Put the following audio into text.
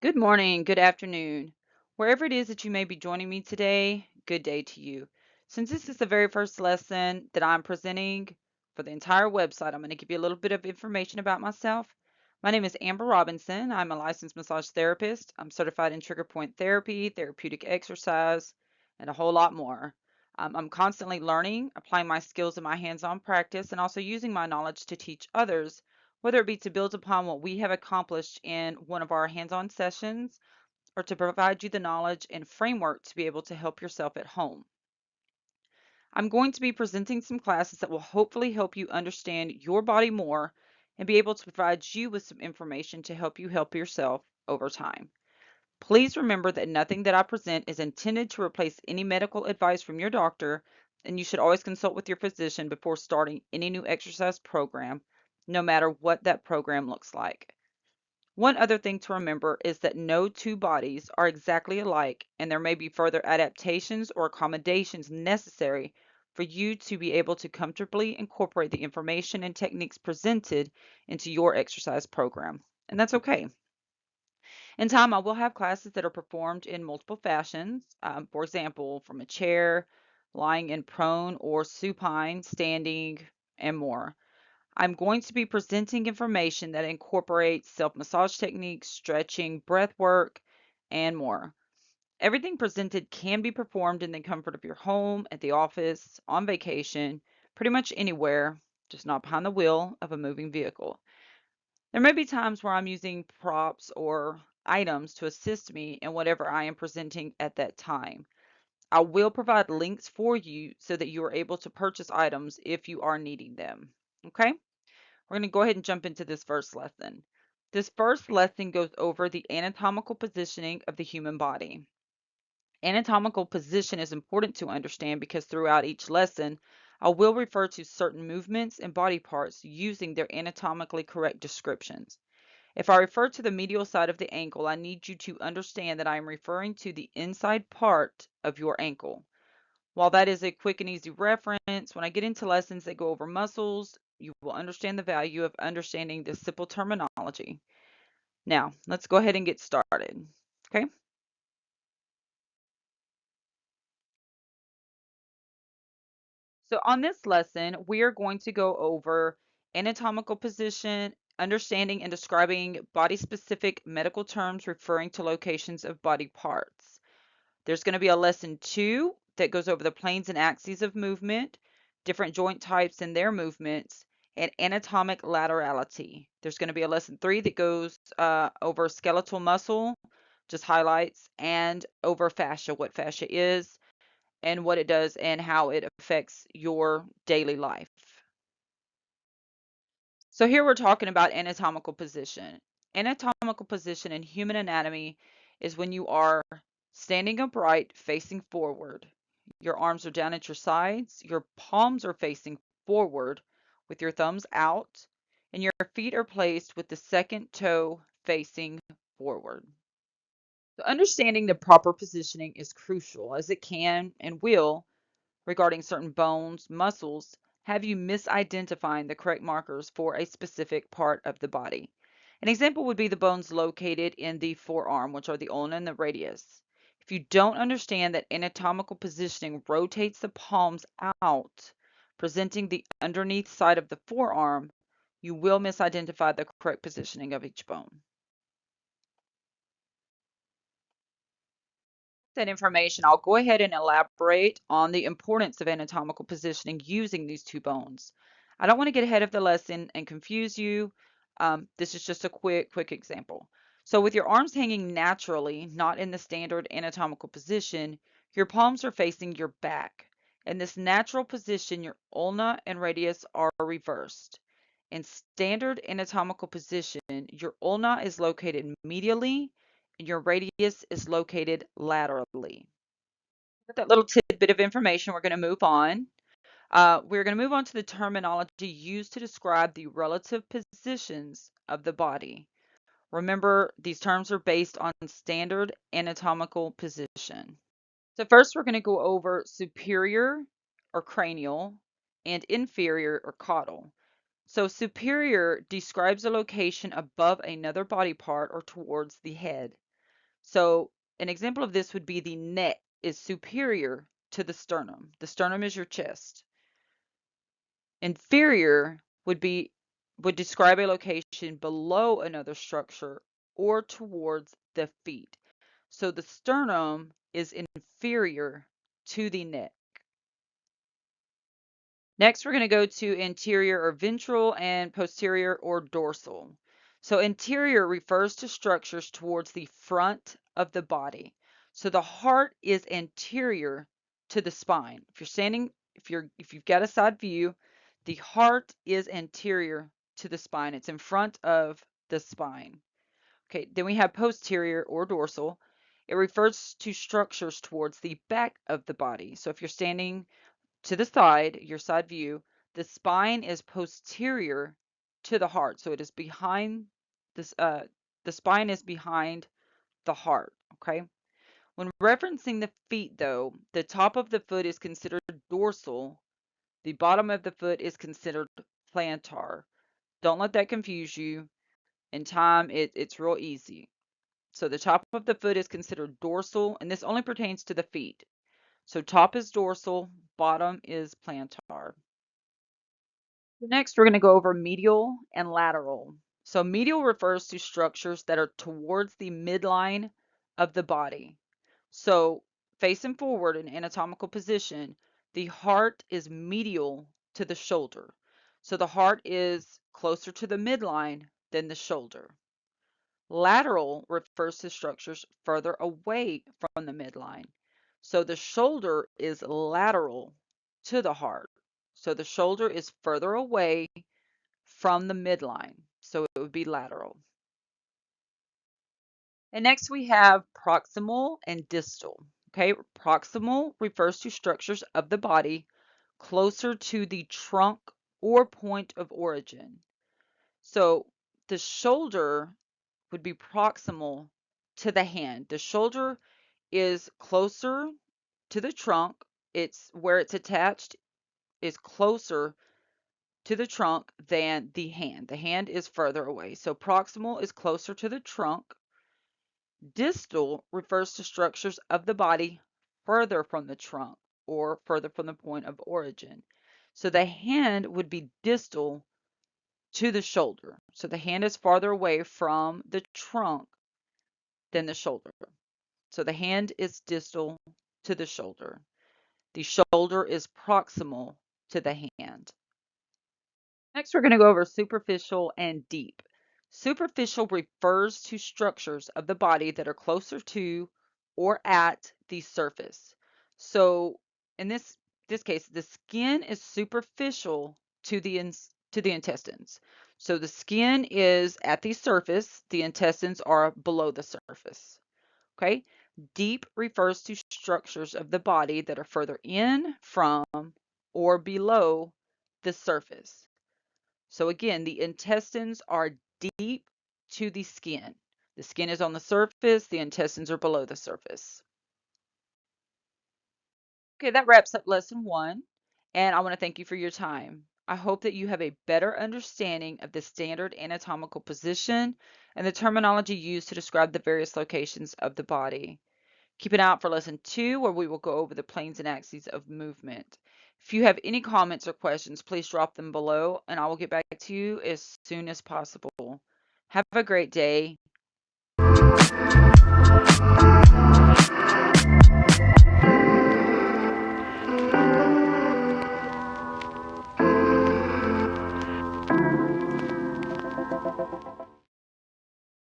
Good morning, good afternoon. Wherever it is that you may be joining me today, good day to you. Since this is the very first lesson that I'm presenting for the entire website, I'm going to give you a little bit of information about myself. My name is Amber Robinson. I'm a licensed massage therapist. I'm certified in trigger point therapy, therapeutic exercise, and a whole lot more. I'm constantly learning, applying my skills in my hands-on practice, and also using my knowledge to teach others, whether it be to build upon what we have accomplished in one of our hands-on sessions or to provide you the knowledge and framework to be able to help yourself at home. I'm going to be presenting some classes that will hopefully help you understand your body more and be able to provide you with some information to help you help yourself over time. Please remember that nothing that I present is intended to replace any medical advice from your doctor, and you should always consult with your physician before starting any new exercise program, no matter what that program looks like. One other thing to remember is that no two bodies are exactly alike, and there may be further adaptations or accommodations necessary for you to be able to comfortably incorporate the information and techniques presented into your exercise program. And that's okay. In time, I will have classes that are performed in multiple fashions. For example, from a chair, lying in prone or supine, standing, and more. I'm going to be presenting information that incorporates self-massage techniques, stretching, breath work, and more. Everything presented can be performed in the comfort of your home, at the office, on vacation, pretty much anywhere, just not behind the wheel of a moving vehicle. There may be times where I'm using props or items to assist me in whatever I am presenting at that time. I will provide links for you so that you are able to purchase items if you are needing them. Okay? We're going to go ahead and jump into this first lesson. This first lesson goes over the anatomical positioning of the human body. Anatomical position is important to understand because throughout each lesson, I will refer to certain movements and body parts using their anatomically correct descriptions. If I refer to the medial side of the ankle, I need you to understand that I am referring to the inside part of your ankle. While that is a quick and easy reference, when I get into lessons that go over muscles, you will understand the value of understanding this simple terminology. Now, let's go ahead and get started. Okay? So on this lesson, we are going to go over anatomical position, understanding and describing body-specific medical terms referring to locations of body parts. There's going to be a lesson 2 that goes over the planes and axes of movement, different joint types and their movements, and anatomic laterality. There's going to be a lesson 3 that goes over skeletal muscle, just highlights, and over fascia, what fascia is, and what it does, and how it affects your daily life. So here we're talking about anatomical position. Anatomical position in human anatomy is when you are standing upright, facing forward. Your arms are down at your sides, your palms are facing forward with your thumbs out, and your feet are placed with the second toe facing forward. So understanding the proper positioning is crucial as it can and will, regarding certain bones, muscles, have you misidentifying the correct markers for a specific part of the body. An example would be the bones located in the forearm, which are the ulna and the radius. If you don't understand that anatomical positioning rotates the palms out, presenting the underneath side of the forearm, you will misidentify the correct positioning of each bone. That information, I'll go ahead and elaborate on the importance of anatomical positioning using these two bones. I don't want to get ahead of the lesson and confuse you. This is just a quick example. So with your arms hanging naturally, not in the standard anatomical position, your palms are facing your back. In this natural position, your ulna and radius are reversed. In standard anatomical position, your ulna is located medially and your radius is located laterally. With that little tidbit of information, we're going to move on. We're going to move on to the terminology used to describe the relative positions of the body. Remember, these terms are based on standard anatomical position. So first, we're going to go over superior or cranial and inferior or caudal. So superior describes a location above another body part or towards the head. So an example of this would be the neck is superior to the sternum. The sternum is your chest. Inferior would describe a location below another structure or towards the feet. So the sternum is inferior to the neck. Next, we're going to go to anterior or ventral and posterior or dorsal. So anterior refers to structures towards the front of the body. So the heart is anterior to the spine. If you're standing, if you've got a side view, the heart is anterior to the spine. It's in front of the spine. Okay, then we have posterior or dorsal. It refers to structures towards the back of the body. So if you're standing to the side, your side view, the spine is posterior to the heart. So it is behind this, the spine is behind the heart. Okay. When referencing the feet, though, the top of the foot is considered dorsal. The bottom of the foot is considered plantar. Don't let that confuse you. In time, it's real easy. So the top of the foot is considered dorsal, and this only pertains to the feet. So top is dorsal, bottom is plantar. Next, we're going to go over medial and lateral. So medial refers to structures that are towards the midline of the body. So facing forward in anatomical position, the heart is medial to the shoulder. So the heart is closer to the midline than the shoulder. Lateral refers to structures further away from the midline. So the shoulder is lateral to the heart. So the shoulder is further away from the midline. So it would be lateral. And next we have proximal and distal. Okay, proximal refers to structures of the body closer to the trunk or point of origin. So the shoulder would be proximal to the hand. The shoulder is closer to the trunk. It's where it's attached is closer to the trunk than the hand. The hand is further away. So proximal is closer to the trunk. Distal refers to structures of the body further from the trunk or further from the point of origin. So the hand would be distal to the shoulder. So the hand is farther away from the trunk than the shoulder. So the hand is distal to the shoulder. The shoulder is proximal to the hand. Next, we're going to go over superficial and deep. Superficial refers to structures of the body that are closer to or at the surface. So in this case, the skin is superficial to the intestines. So the skin is at the surface, the intestines are below the surface. Okay? Deep refers to structures of the body that are further in, from, or below the surface. So again, the intestines are deep to the skin. The skin is on the surface, the intestines are below the surface. Okay, that wraps up lesson 1, and I want to thank you for your time. I hope that you have a better understanding of the standard anatomical position and the terminology used to describe the various locations of the body. Keep an eye out for lesson 2, where we will go over the planes and axes of movement. If you have any comments or questions, please drop them below and I will get back to you as soon as possible. Have a great day.